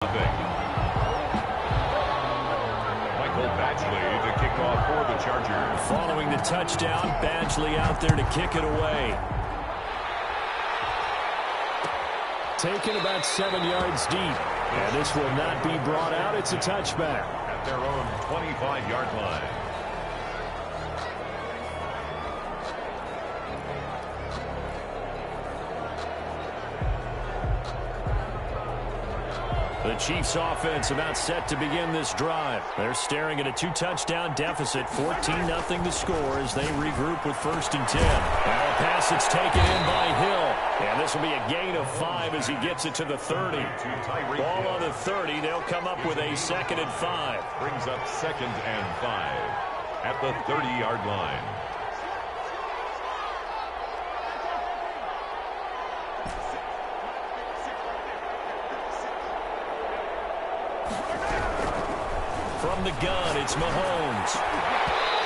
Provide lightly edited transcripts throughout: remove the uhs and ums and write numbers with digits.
Michael Badgley to kick off for the Chargers. Following the touchdown, Badgley out there to kick it away. Taken about 7 yards deep. And this will not be brought out. It's a touchback. At their own 25-yard line. The Chiefs offense about set to begin this drive. They're staring at a 2-touchdown deficit, 14-0 to score as they regroup with 1st and 10. Now a pass that's taken in by Hill. And this will be a gain of 5 as he gets it to the 30. Ball on the 30. They'll come up with a 2nd and 5. Brings up 2nd and 5 at the 30-yard line. From the gun, it's Mahomes.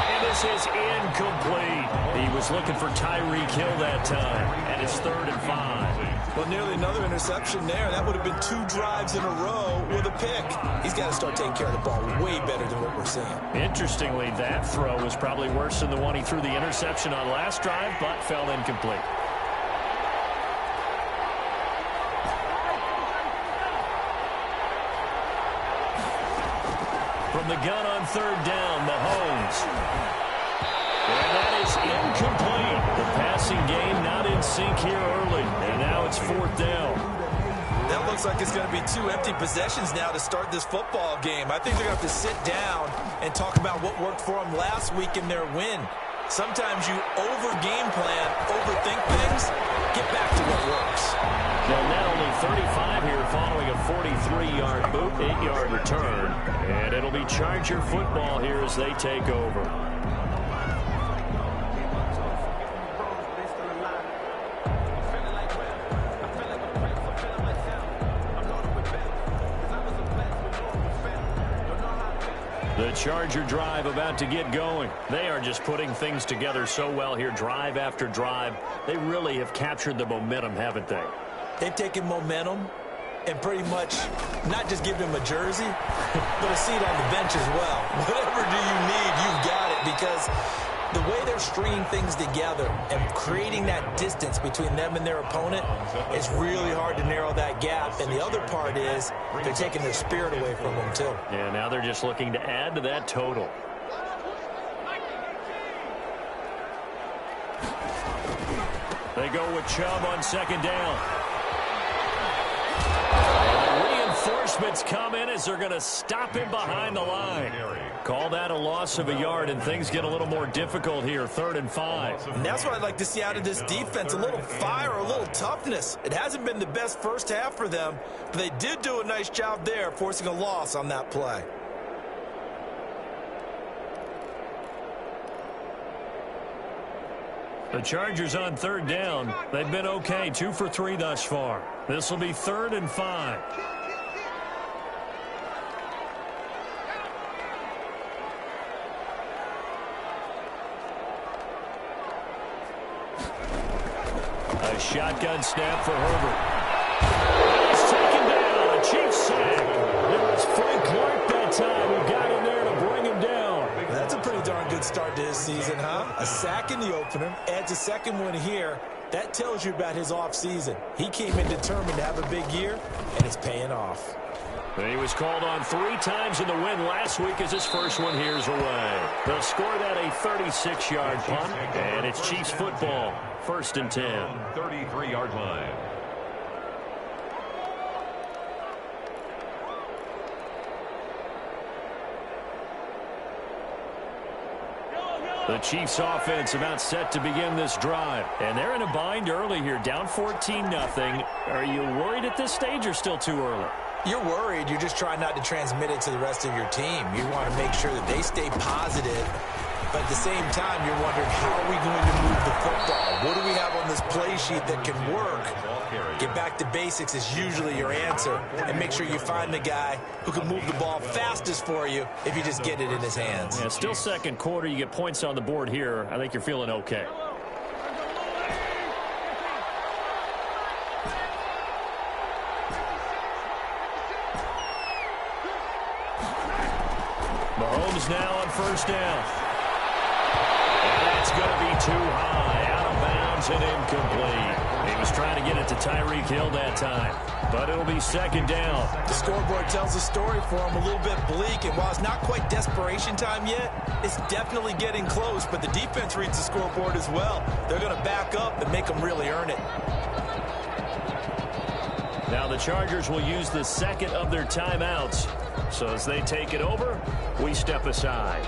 And this is incomplete. He was looking for Tyreek Hill that time. And it's 3rd and 5. Well, nearly another interception there. That would have been 2 drives in a row with a pick. He's got to start taking care of the ball way better than what we're seeing. Interestingly, that throw was probably worse than the one he threw the interception on last drive, but fell incomplete. From the gun on 3rd down, Mahomes. And that is incomplete. The passing game not in sync here early. And now it's 4th down. That looks like it's going to be 2 empty possessions now to start this football game. I think they're going to have to sit down and talk about what worked for them last week in their win. Sometimes you over-game plan, overthink things, get back to what works. Well, now only 35 here following a 43-yard boot, 8-yard return. And it'll be Charger football here as they take over. The Charger drive about to get going. They are just putting things together so well here, drive after drive. They really have captured the momentum, haven't they? They've taken momentum and pretty much not just given him a jersey, but a seat on the bench as well. Whatever do you need, you've got it, because the way they're stringing things together and creating that distance between them and their opponent, it's really hard to narrow that gap. And the other part is they're taking their spirit away from them, too. Yeah, now they're just looking to add to that total. They go with Chubb on 2nd down. Reinforcements come in as they're going to stop him behind the line. Call that a loss of a yard, and things get a little more difficult here, 3rd and 5. And that's what I'd like to see out of this defense, a little fire, a little toughness. It hasn't been the best first half for them, but they did do a nice job there, forcing a loss on that play. The Chargers on 3rd down. They've been okay, 2 for 3 thus far. This will be 3rd and 5. A shotgun snap for Herbert. He's taken down. A Chiefs sack. It was Frank Clark that time who got in there to bring him down. That's a pretty darn good start to his season, huh? A sack in the opener, adds a 2nd one here. That tells you about his offseason. He came in determined to have a big year, and it's paying off. He was called on 3 times in the win last week as his first one here's away. They'll score that a 36-yard punt, and it's Chiefs football, 1st and 10. 33-yard line. The Chiefs offense about set to begin this drive. And they're in a bind early here, down 14-0. Are you worried at this stage or still too early? You're worried. You're just trying not to transmit it to the rest of your team. You want to make sure that they stay positive. But at the same time, you're wondering, how are we going to move the football? What do we have on this play sheet that can work? Get back to basics is usually your answer. And make sure you find the guy who can move the ball fastest for you if you just get it in his hands. Yeah, still 2nd quarter. You get points on the board here. I think you're feeling okay. Mahomes now on first down. And that's going to be too high. Out of bounds and incomplete. He was trying to get it to Tyreek Hill that time. But it'll be second down. The scoreboard tells the story for him a little bit bleak. And while it's not quite desperation time yet, it's definitely getting close. But the defense reads the scoreboard as well. They're going to back up and make them really earn it. Now the Chargers will use the second of their timeouts. So as they take it over, we step aside.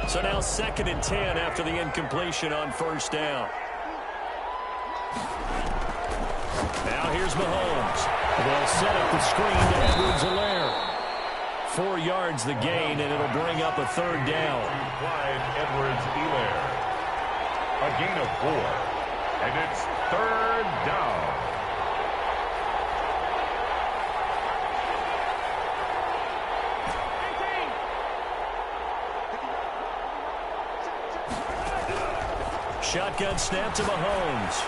So now 2nd and 10 after the incompletion on first down. Now here's Mahomes. They'll set up the screen to Edwards-Helaire. 4 yards the gain, and it'll bring up a third down. Clyde Edwards-Helaire. A gain of 4. And it's third down. Shotgun snap to Mahomes.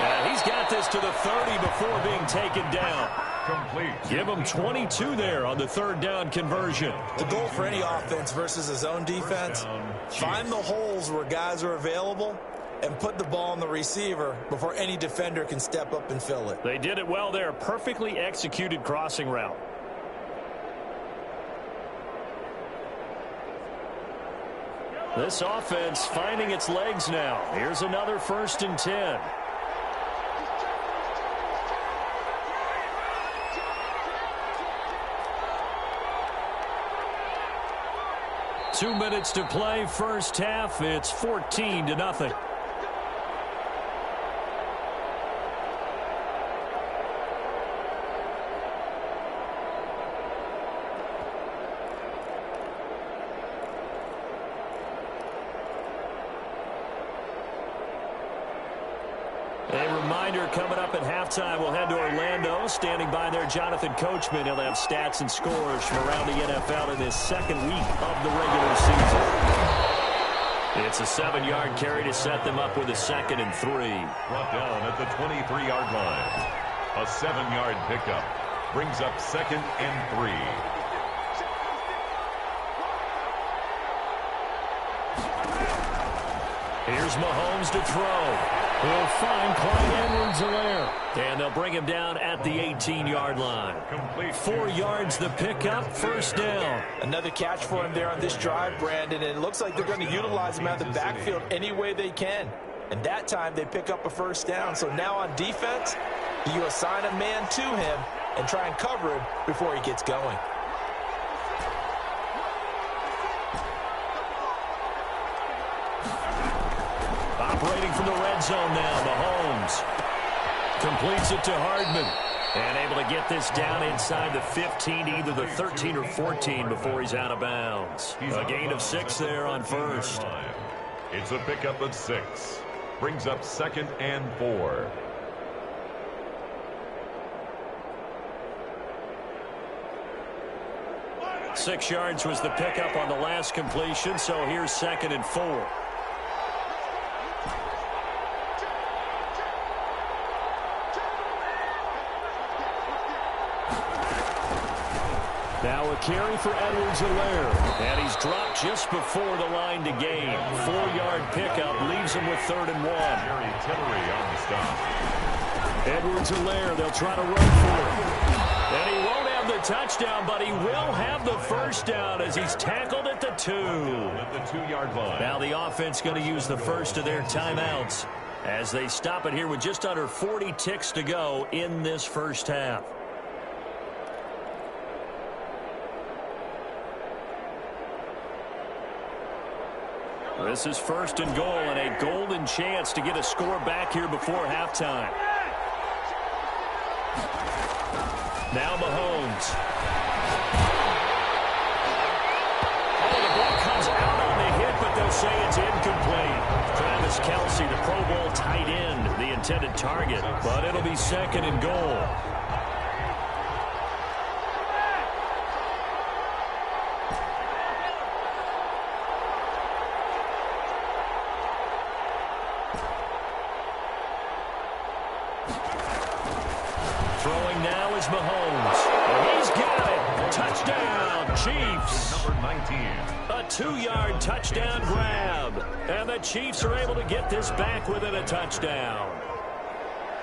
And he's got this to the 30 before being taken down. Complete. Give him 22 there on the third down conversion. The goal for any offense versus his own defense, find the holes where guys are available and put the ball on the receiver before any defender can step up and fill it. They did it well there. Perfectly executed crossing route. This offense finding its legs now. Here's another 1st and 10. Two minutes to play, first half. It's 14-0. A reminder coming up at halftime, we'll head to Orlando. Standing by there, Jonathan Coachman. He'll have stats and scores from around the NFL in this second week of the regular season. It's a 7-yard carry to set them up with a 2nd and 3. Brought down at the 23-yard line. A 7-yard pickup brings up 2nd and 3. Here's Mahomes to throw. He'll find Clyde Edwards-Helaire. And they'll bring him down at the 18-yard line. Complete. 4 yards the pickup, first down. Another catch for him there on this drive, Brandon, and it looks like they're going to utilize him out of the backfield any way they can. And that time they pick up a first down. So now on defense, you assign a man to him and try and cover him before he gets going. Operating from the red zone now, Mahomes completes it to Hardman. And able to get this down inside the 15, either the 13 or 14 before he's out of bounds. A gain of 6 there on first. It's a pickup of 6. Brings up 2nd and 4. Six yards was the pickup on the last completion, so here's 2nd and 4. Now a carry for Edwards-Helaire. And he's dropped just before the line to gain. 4-yard pickup leaves him with 3rd and 1. Jerry Tillery on the stop. Edwards-Helaire, they'll try to run for it. And he won't have the touchdown, but he will have the first down as he's tackled at the 2. At the 2-yard line. Now the offense going to use the first of their timeouts as they stop it here with just under 40 ticks to go in this first half. This is 1st and goal and a golden chance to get a score back here before halftime. Now Mahomes. Oh, the ball comes out on the hit, but they'll say it's incomplete. Travis Kelce, the Pro Bowl tight end, the intended target, but it'll be 2nd and goal. Throwing now is Mahomes. Oh, he's got it. Touchdown. Chiefs. Number 19. A 2-yard touchdown grab. And the Chiefs are able to get this back within a touchdown.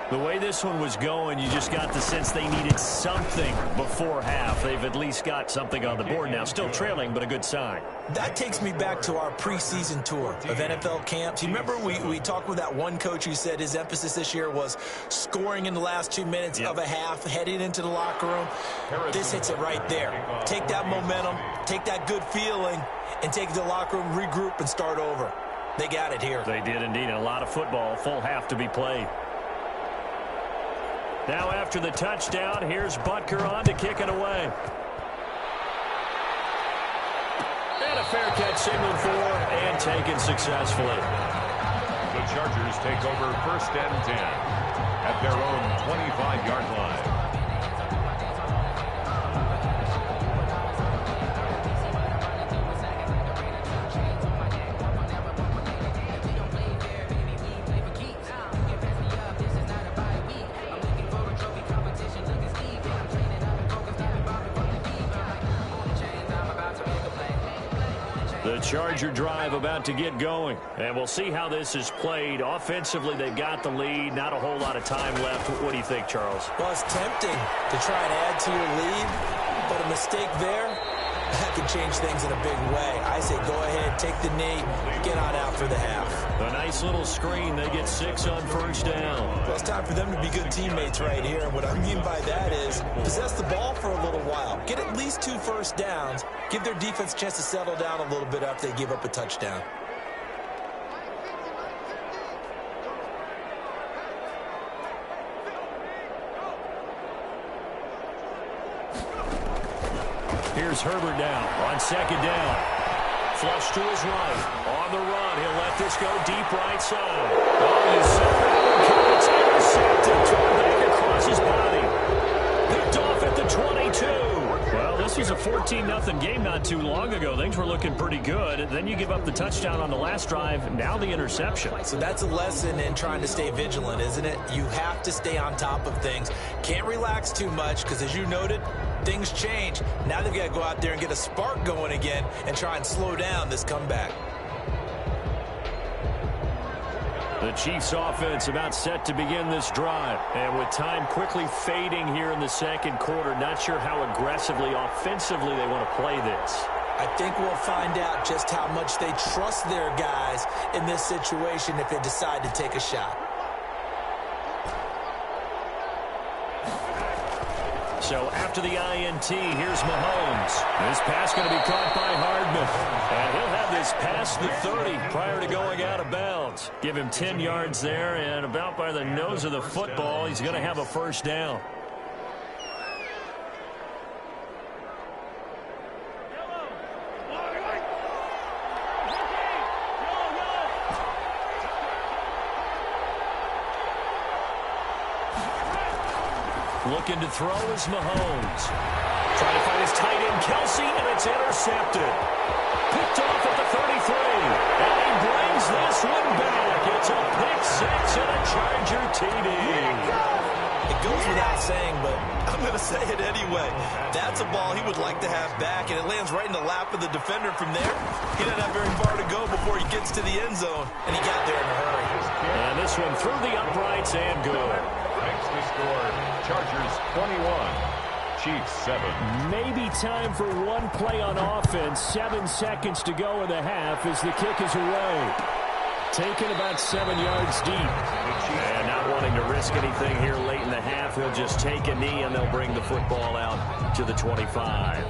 The way this one was going, you just got the sense they needed something before half. They've at least got something on the board now. Still trailing, but a good sign. That takes me back to our preseason tour of NFL camps. You remember we talked with that one coach who said his emphasis this year was scoring in the last 2 minutes of a half, heading into the locker room. This hits it right there. Take that momentum, take that good feeling, and take it to the locker room, regroup, and start over. They got it here. They did indeed. A lot of football, full half to be played. Now after the touchdown, here's Butker on to kick it away. And a fair catch signaled for and taken successfully. The Chargers take over 1st and 10 at their own 25-yard line. The Charger drive about to get going. And we'll see how this is played. Offensively, they've got the lead. Not a whole lot of time left. What do you think, Charles? Well, it's tempting to try and add to your lead, but a mistake there, that can change things in a big way. I say go ahead, take the knee, get on out for the half. A nice little screen. They get 6 on 1st down. Well, it's time for them to be good teammates right here. And what I mean by that is possess the ball for a little while. Get at least 2 first downs. Give their defense a chance to settle down a little bit after they give up a touchdown. Here's Herbert down on 2nd down. Flush to his right. On the run, he'll let this go deep right side. Oh, he's set. It's intercepted. Thrown back across his body. Picked off at the 22. Well, this was a 14-0 game not too long ago. Things were looking pretty good. Then you give up the touchdown on the last drive. Now the interception. So that's a lesson in trying to stay vigilant, isn't it? You have to stay on top of things. Can't relax too much because, as you noted, things change. Now they've got to go out there and get a spark going again and try and slow down this comeback. The Chiefs offense about set to begin this drive. And with time quickly fading here in the 2nd quarter, not sure how aggressively, offensively they want to play this. I think we'll find out just how much they trust their guys in this situation if they decide to take a shot. So after the INT, here's Mahomes. This pass going to be caught by Hardman. And he'll have this past the 30 prior to going out of bounds. Give him 10 yards there, and about by the nose of the football, he's going to have a 1st down. Looking to throw is Mahomes. Trying to find his tight end, Kelsey, and it's intercepted. Picked off at the 33. And he brings this one back. It's a pick 6 and a Charger TD. It goes without saying, but I'm going to say it anyway. That's a ball he would like to have back, and it lands right in the lap of the defender from there. He doesn't have very far to go before he gets to the end zone, and he got there in a hurry. And this one through the uprights and good. Makes the score. Chargers 21, Chiefs 7. Maybe time for one play on offense. 7 seconds to go in the half as the kick is away. Taken about 7 yards deep. And not wanting to risk anything here late in the half, he'll just take a knee and they'll bring the football out to the 25.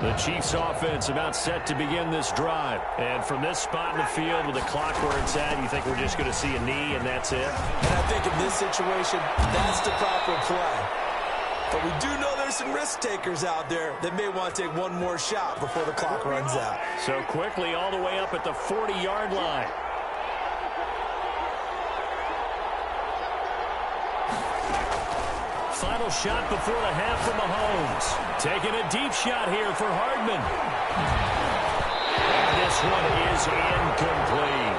The Chiefs offense about set to begin this drive. And from this spot in the field with the clock where it's at, you think we're just going to see a knee and that's it? And I think in this situation, that's the proper play. But we do know there's some risk takers out there that may want to take one more shot before the clock runs out. So quickly all the way up at the 40-yard line. Final shot before the half for Mahomes. Taking a deep shot here for Hardman. And this one is incomplete.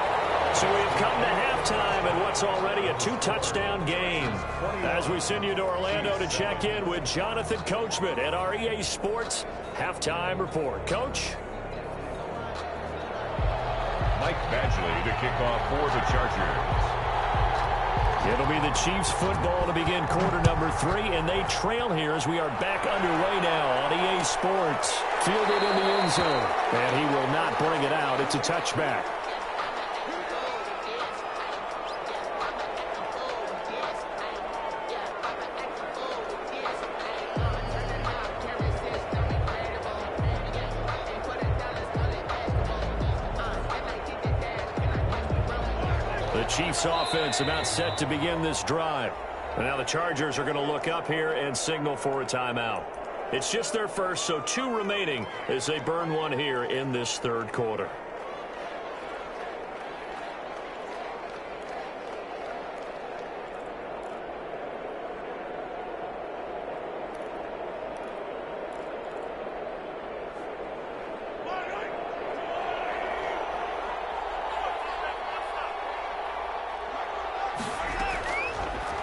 So we've come to halftime in what's already a two-touchdown game. As we send you to Orlando to check in with Jonathan Coachman at our EA Sports Halftime Report. Coach? Mike Badgley to kick off for the Chargers. It'll be the Chiefs football to begin quarter number 3, and they trail here as we are back underway now on EA Sports. Fielded in the end zone, and he will not bring it out. It's a touchback. The Chiefs offense about set to begin this drive. And now the Chargers are going to look up here and signal for a timeout. It's just their first, so 2 remaining as they burn one here in this third quarter.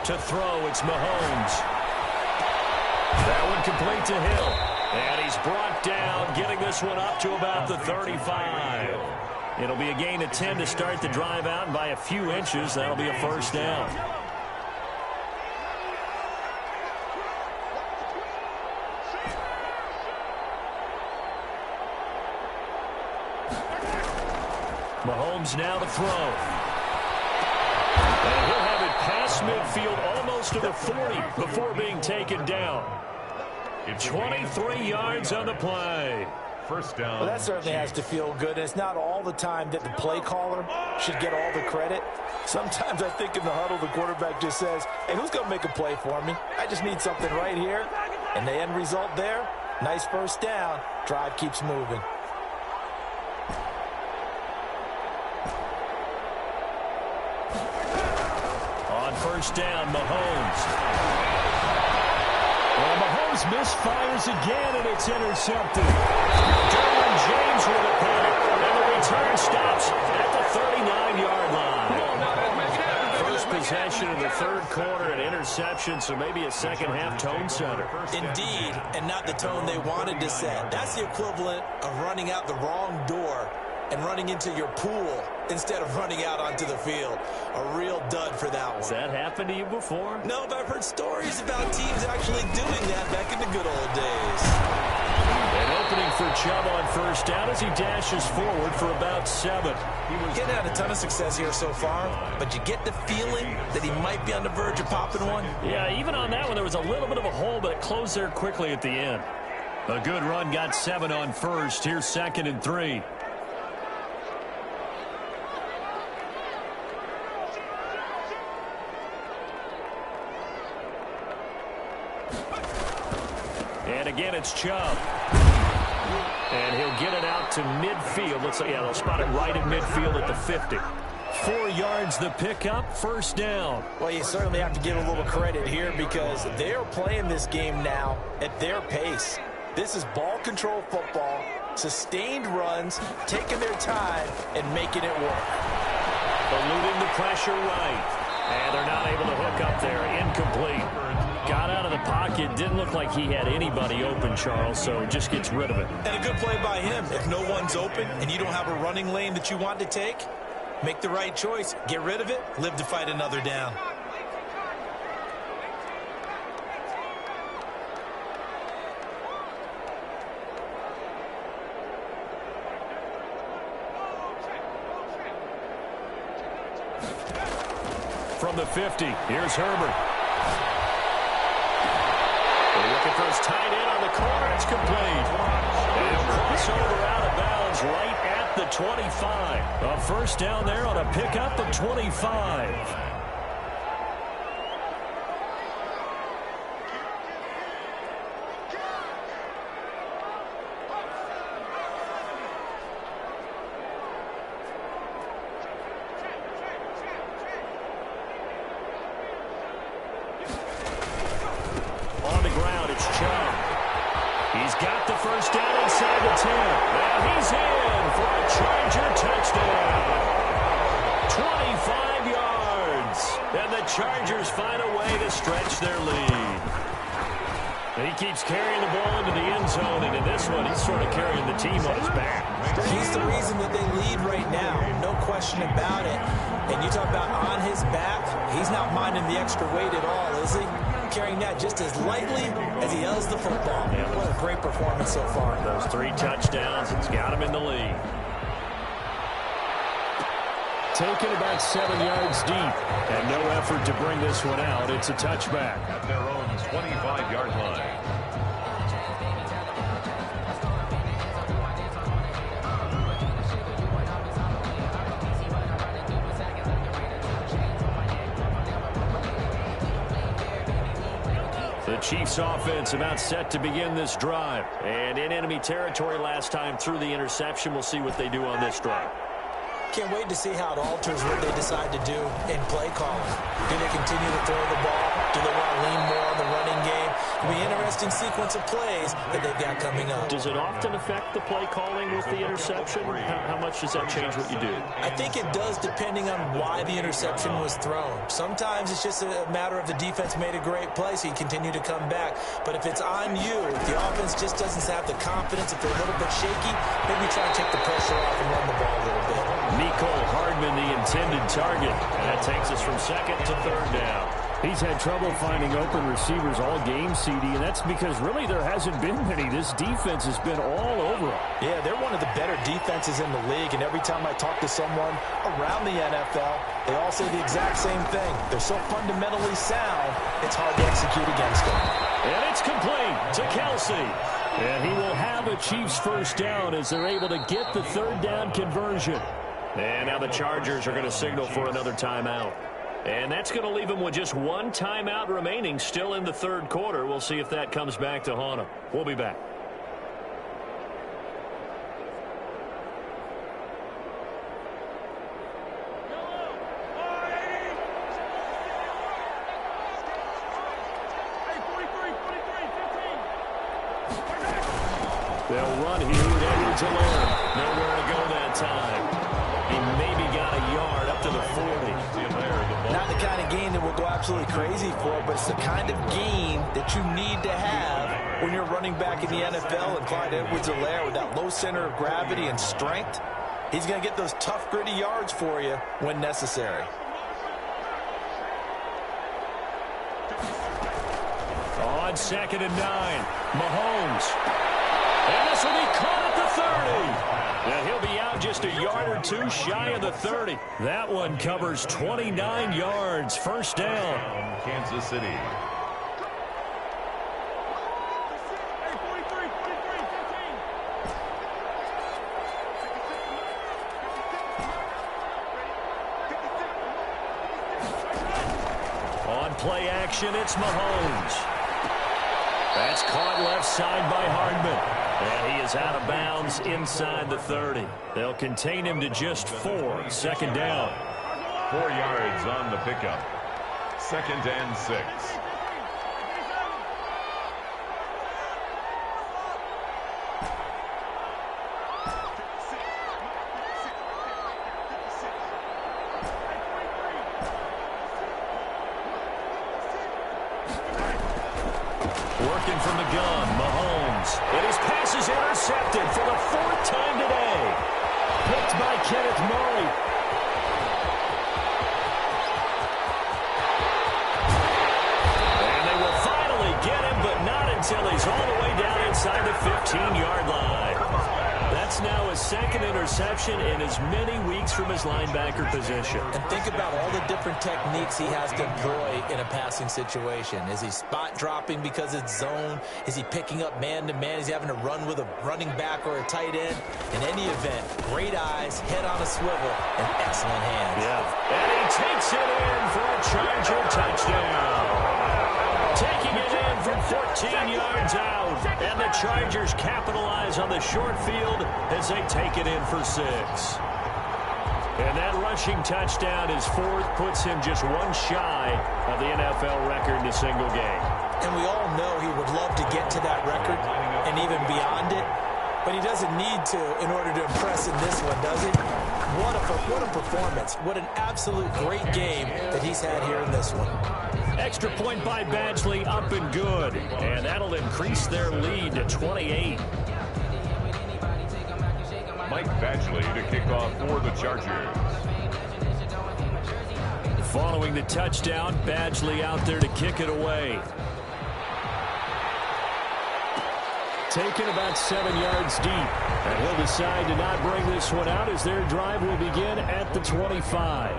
To throw, it's Mahomes. That one complete to Hill. And he's brought down, getting this one up to about the 35. It'll be a gain of 10 to start the drive out, and by a few inches, that'll be a first down. Mahomes now to throw. And he'll have it past midfield, almost to the 40 before being taken down. 23 yards on the play. First down. Well, that certainly has to feel good. It's not all the time that the play caller should get all the credit. Sometimes I think in the huddle, the quarterback just says, hey, who's going to make a play for me? I just need something right here. And the end result there, nice first down. Drive keeps moving. First down, Mahomes. Well, Mahomes misfires again, and it's intercepted. Derwin James with a pick, and the return stops at the 39-yard line. First possession of the third quarter, an interception, so maybe a second-half tone setter. Indeed, and not the tone they wanted to set. That's the equivalent of running out the wrong door and running into your pool instead of running out onto the field. A real dud for that one. Has that happened to you before? No, but I've heard stories about teams actually doing that back in the good old days. An opening for Chubb on first down as he dashes forward for about 7. Getting had a ton of success here so far, but you get the feeling that he might be on the verge of popping one. Yeah, even on that one, there was a little bit of a hole, but it closed there quickly at the end. A good run got 7 on first. Here's 2nd and 3. And again, it's Chubb. And he'll get it out to midfield. Let's say, yeah, they'll spot it right at midfield at the 50. 4 yards the pickup, first down. Well, you certainly have to give a little credit here because they're playing this game now at their pace. This is ball control football, sustained runs, taking their time and making it work. Eluding the pressure right. And they're not able to hook up there. Incomplete. Got out of the pocket. Didn't look like he had anybody open, Charles, so just gets rid of it. And a good play by him. If no one's open and you don't have a running lane that you want to take, make the right choice. Get rid of it. Live to fight another down. From the 50, here's Herbert. They're looking for his tight end on the corner. It's complete. And crossover out of bounds right at the 25. A first down there on a pickup of 25. He's got the first down inside the 10. Now he's in for a Charger touchdown. 25 yards. And the Chargers find a way to stretch their lead. And he keeps carrying the ball into the end zone, and in this one, he's sort of carrying the team on his back. He's the reason that they lead right now, no question about it. And you talk about on his back, he's not minding the extra weight at all, is he? Carrying that just as lightly as he does the football. Yeah. What a great performance so far. Those 3 touchdowns, it's got him in the lead. Taken about 7 yards deep, and no effort to bring this one out. It's a touchback. At their own 25-yard line. The Chiefs offense about set to begin this drive. And in enemy territory last time through the interception. We'll see what they do on this drive. Can't wait to see how it alters what they decide to do in play calling. Do they continue to throw the ball? Do they want to lean more on the running game? It'll be an interesting sequence of plays that they've got coming up. Does it often affect the play calling with the interception? How much does that change what you do? I think it does depending on why the interception was thrown. Sometimes it's just a matter of the defense made a great play, so you continue to come back. But if it's on you, if the offense just doesn't have the confidence, if they're a little bit shaky, maybe try and take the pressure off and run the ball a little bit. Mecole Hardman, the intended target. And that takes us from second to third down. He's had trouble finding open receivers all game, CD, and that's because really there hasn't been many. This defense has been all over him. Yeah, they're one of the better defenses in the league, and every time I talk to someone around the NFL, they all say the exact same thing. They're so fundamentally sound, it's hard to execute against them. And it's complete to Kelce. And he will have a Chiefs first down as they're able to get the third down conversion. And now the Chargers are going to signal for another timeout. And that's going to leave them with just 1 timeout remaining still in the third quarter. We'll see if that comes back to haunt them. We'll be back. They'll run here with Edwards alone. Nowhere to go that time. He maybe got a yard up to the 40. Not the kind of gain that we'll go absolutely crazy for, but it's the kind of gain that you need to have when you're running back in the NFL. And Clyde Edwards-Helaire, with that low center of gravity and strength, he's going to get those tough, gritty yards for you when necessary. On 2nd and 9, Mahomes. And this will be caught at the 30. Now he'll be out just a yard or 2 shy of the 30. That one covers 29 yards. First down. Kansas City. On play action, it's Mahomes. That's caught left side by Hardman. And he is out of bounds inside the 30. They'll contain him to just 4. Second down. 4 yards on the pickup. 2nd and 6. Working from the gun, Mahomes. And his pass is intercepted for the 4th time today. Picked by Kenneth Murray. And they will finally get him, but not until he's all the way down inside the 15-yard line. That's now his 2nd interception in as many weeks from his linebacker position. And think about all the different techniques he has to employ in a passing situation. Is he spot dropping because it's zone? Is he picking up man-to-man? Is he having to run with a running back or a tight end? In any event, great eyes, head on a swivel, and excellent hands. Yeah. And he takes it in for a Charger touchdown. Taking it in from 14 yards out. And the Chargers capitalize on the short field as they take it in for 6. And that rushing touchdown, his 4th, puts him just 1 shy of the NFL record in a single game. And we all know he would love to get to that record and even beyond it. but he doesn't need to in order to impress in this one, does he? What a performance. What an absolute great game that he's had here in this one. Extra point by Badgley, up and good. And that'll increase their lead to 28. Mike Badgley to kick off for the Chargers. Following the touchdown, Badgley out there to kick it away. Taken about 7 yards deep. And he'll decide to not bring this one out as their drive will begin at the 25.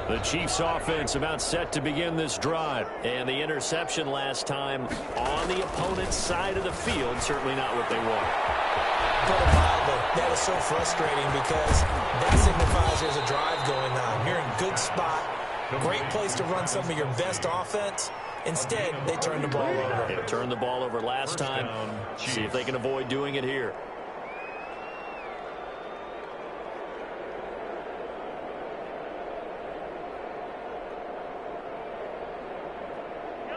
The Chiefs offense about set to begin this drive. And the interception last time on the opponent's side of the field, certainly not what they want. Put it mildly, that is so frustrating because that signifies there's a drive going on. You're in a good spot, great place to run some of your best offense. Instead, they turn the ball over. They turned the ball over last time. See if they can avoid doing it here.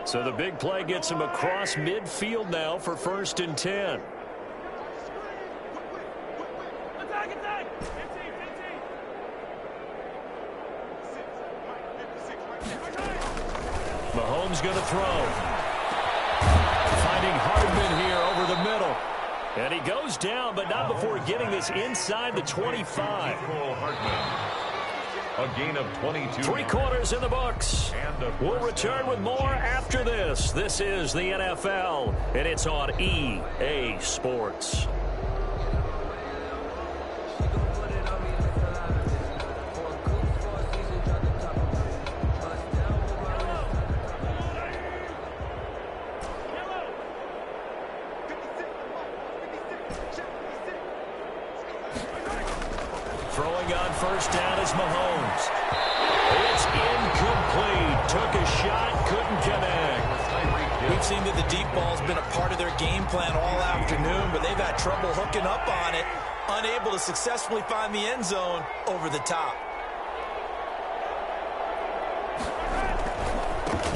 So the big play gets him across midfield now for 1st and 10. Mahomes going to throw. Finding Hardman here over the middle. And he goes down, but not before getting this inside the 25. A gain of 22. 3 quarters in the books. We'll return with more after this. This is the NFL, and it's on EA Sports. Throwing on 1st down is Mahomes. It's incomplete. Took a shot, couldn't connect. We've seen that the deep ball's been a part of their game plan all afternoon, but they've had trouble hooking up on it, unable to successfully find the end zone over the top.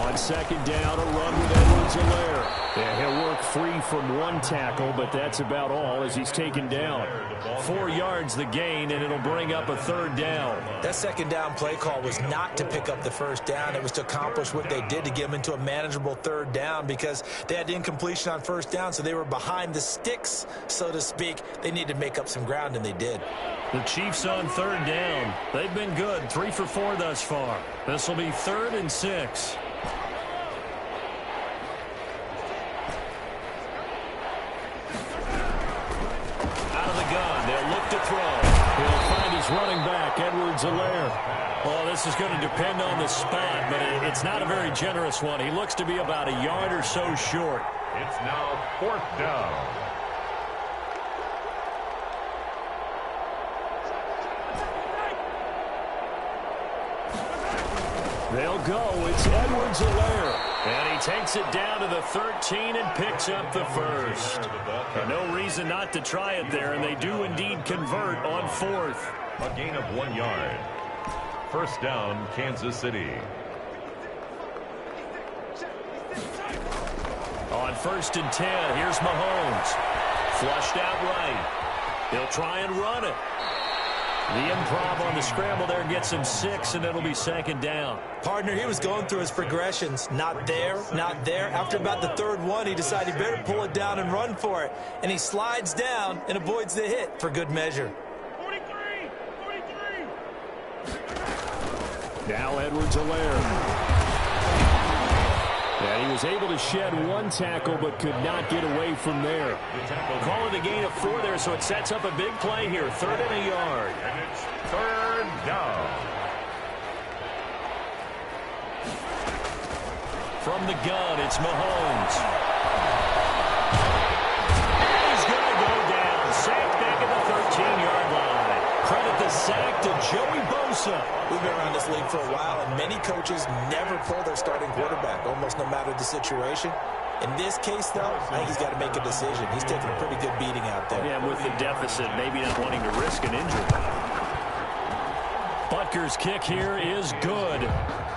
On 2nd down, a run with Edwards-Helaire. And he'll work free from 1 tackle, but that's about all as he's taken down. 4 yards the gain, and it'll bring up a 3rd down. That 2nd down play call was not to pick up the 1st down. It was to accomplish what they did to get them into a manageable 3rd down because they had incompletion on 1st down, so they were behind the sticks, so to speak. They needed to make up some ground, and they did. The Chiefs on 3rd down. They've been good, 3 for 4 thus far. This will be 3rd and 6. Running back, Edwards-Helaire. Well, this is going to depend on the spot, but it's not a very generous one. He looks to be about a yard or so short. It's now 4th down. They'll go. It's Edwards-Helaire. And he takes it down to the 13 and picks up the 1st. No reason not to try it there, and they do indeed convert on 4th. A gain of 1 yard. 1st down, Kansas City. On 1st and 10, here's Mahomes. Flushed out right. He'll try and run it. The improv on the scramble there gets him 6, and it'll be 2nd down. Partner, he was going through his progressions. Not there, not there. After about the 3rd one, he decided he better pull it down and run for it. And he slides down and avoids the hit for good measure. 43. Now Edwards-Helaire. And he was able to shed 1 tackle but could not get away from there. Call it a gain of 4 there, so it sets up a big play here. 3rd and a yard. And it's 3rd down. From the gun, it's Mahomes. And he's going to go down. Sacked back at the 13-yard line. Credit the sack to Joey Bosa. We've been around this league for a while, and many coaches never pull their starting quarterback, almost no matter the situation. In this case, though, I think he's got to make a decision. He's taking a pretty good beating out there. Yeah, with the deficit, maybe not wanting to risk an injury. Butker's kick here is good.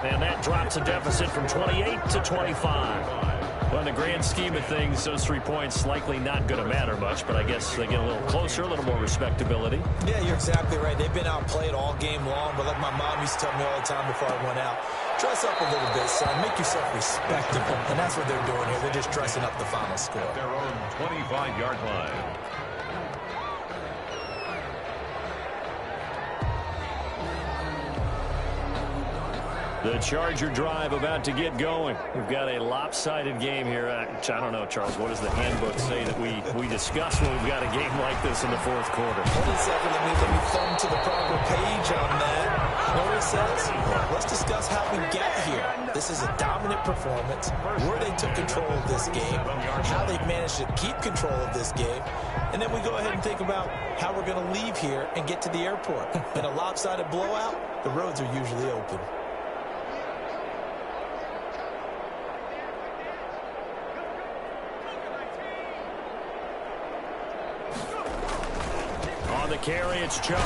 And that drops a deficit from 28 to 25. Well, in the grand scheme of things, those 3 points likely not going to matter much, but I guess they get a little closer, a little more respectability. Yeah, you're exactly right. They've been outplayed all game long, but like my mom used to tell me all the time before I went out, dress up a little bit, son. Make yourself respectable. And that's what they're doing here. They're just dressing up the final score. At their own 25-yard line. The Charger drive about to get going. We've got a lopsided game here. I don't know, Charles, what does the handbook say that we discuss when we've got a game like this in the fourth quarter? Hold on a second. Let me thumb to the proper page on that. You know what it says? Let's discuss how we get here. This is a dominant performance, where they took control of this game, how they've managed to keep control of this game, and then we go ahead and think about how we're going to leave here and get to the airport. In a lopsided blowout, the roads are usually open. On the carry, it's Chubb.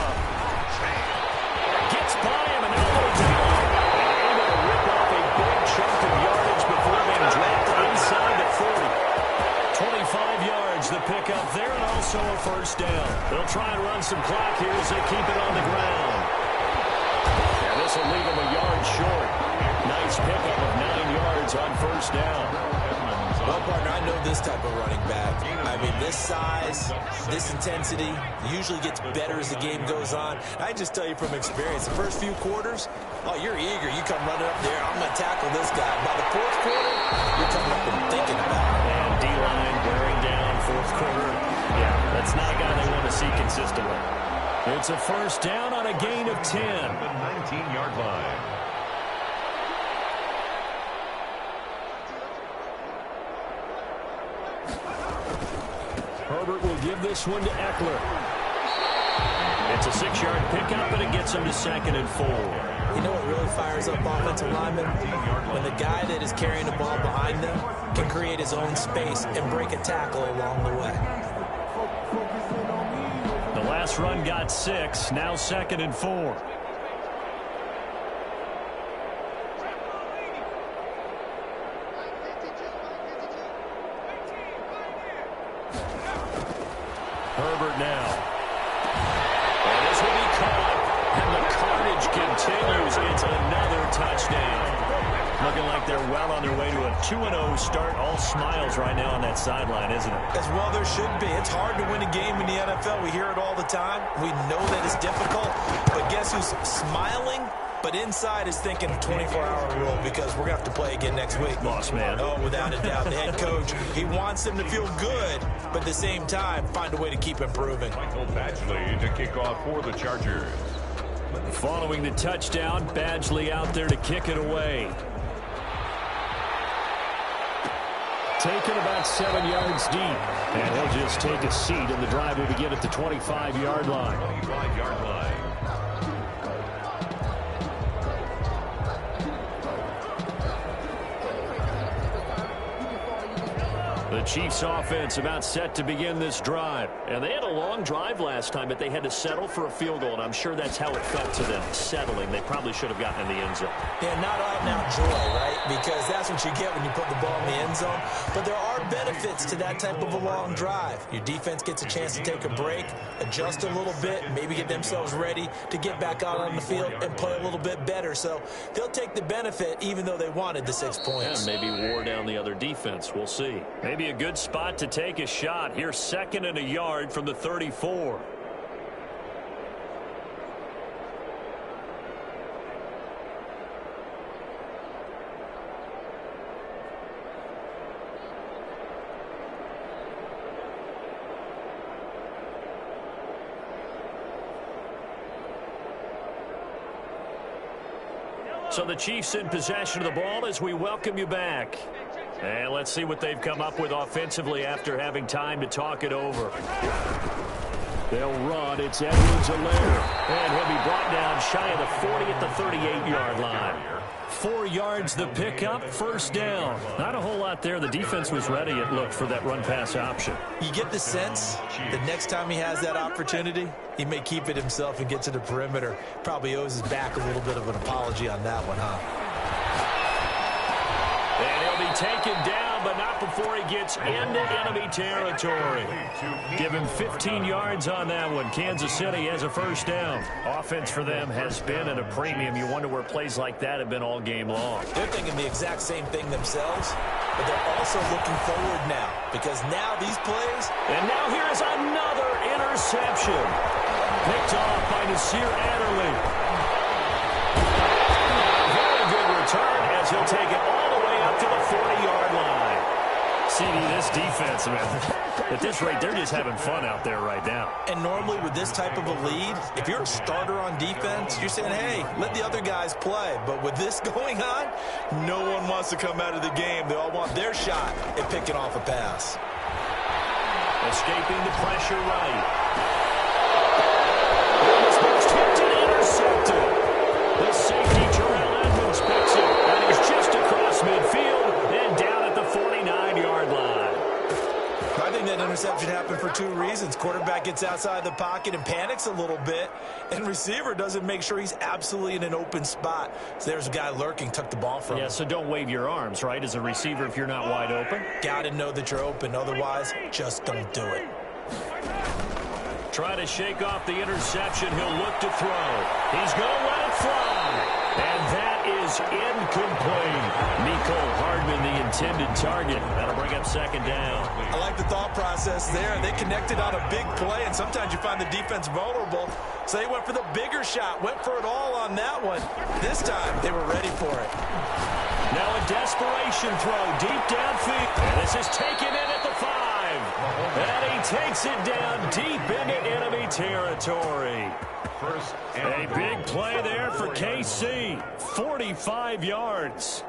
Gets by him and now goes down. And able to rip off a big chunk of yardage before being dropped inside the 40. 25 yards, the pickup there, and also a first down. They'll try and run some clock here as they keep it on the ground. And this will leave them a yard short. Nice pickup of 9 yards on first down. Well, partner, I know this type of running back. I mean, this size, this intensity usually gets better as the game goes on. I just tell you from experience, the first few quarters, oh, you're eager. You come running up there, I'm going to tackle this guy. By the fourth quarter, you're coming up and thinking about it. And D-line wearing down fourth quarter. Yeah, that's not a guy they want to see consistently. It's a first down on a gain of 10. The 19-yard line. Herbert will give this one to Eckler. It's a 6-yard pickup, and it gets him to 2nd and 4. You know what really fires up offensive linemen? When the guy that is carrying the ball behind them can create his own space and break a tackle along the way. The last run got 6, now 2nd and 4. Herbert now. And this will be caught. And the carnage continues. It's another touchdown. Looking like they're well on their way to a 2-0 start. All smiles right now on that sideline, isn't it? As well there should be. It's hard to win a game in the NFL. We hear it all the time. We know that it's difficult. But guess who's smiling? But inside is thinking 24-hour rule because we're going to have to play again next week. Boss man. Oh, without a doubt. The head coach, he wants them to feel good, but at the same time, find a way to keep improving. Michael Badgley to kick off for the Chargers. Following the touchdown, Badgley out there to kick it away. Taken about 7 yards deep. And he'll just take a seat, and the drive will begin at the 25-yard line. 25-yard line. The Chiefs offense about set to begin this drive. And they had a long drive last time, but they had to settle for a field goal, and I'm sure that's how it felt to them, settling. They probably should have gotten in the end zone. Yeah, not out and out joy, right? Because that's what you get when you put the ball in the end zone. But there are benefits to that type of a long drive. Your defense gets a chance to take a break, adjust a little bit, maybe get themselves ready to get back out on the field and play a little bit better. So they'll take the benefit even though they wanted the 6 points. Yeah, maybe wore down the other defense. We'll see. Maybe a good spot to take a shot. Here, 2nd and a yard from the 34. So the Chiefs in possession of the ball as we welcome you back. And let's see what they've come up with offensively after having time to talk it over. They'll run. It's Edwards-Helaire. And he'll be brought down shy of the 40 at the 38-yard line. 4 yards the pickup, first down. Not a whole lot there. The defense was ready, it looked, for that run-pass option. You get the sense that next time he has that opportunity, he may keep it himself and get to the perimeter. Probably owes his back a little bit of an apology on that one, huh? And he'll be taken down, but not before he gets into enemy territory. Give him 15 yards on that one. Kansas City has a first down. Offense for them has been at a premium. You wonder where plays like that have been all game long. They're thinking the exact same thing themselves, but they're also looking forward now, because now these plays... And now here is another interception. Picked off by Nasir Adderley. Very good return as he'll take it all the way up to the 40-yard line. CD, this defense, man, at this rate, they're just having fun out there right now. And normally with this type of a lead, if you're a starter on defense, you're saying, hey, let the other guys play. But with this going on, no one wants to come out of the game. They all want their shot at picking off a pass. Escaping the pressure right. This one's tipped and intercepted. The safety, Terrell Edmonds, picks it. And he's just across midfield and down at the 49-yard line. I think that interception happened for 2 reasons. Quarterback gets outside the pocket and panics a little bit, and receiver doesn't make sure he's absolutely in an open spot. So there's a guy lurking, took the ball from him. Yeah, so don't wave your arms, right, as a receiver if you're not wide open. Got to know that you're open. Otherwise, just don't do it. Try to shake off the interception. He'll look to throw. He's going to let it fly. And that is incomplete. Mecole Hardman, the intended target. That'll bring up second down. I like the thought process there. They connected on a big play, and sometimes you find the defense vulnerable. So they went for the bigger shot, went for it all on that one. This time, they were ready for it. Now a desperation throw deep downfield. And this is taken in at the 5. And he takes it down deep into enemy territory. A big play there for KC. 45 yards.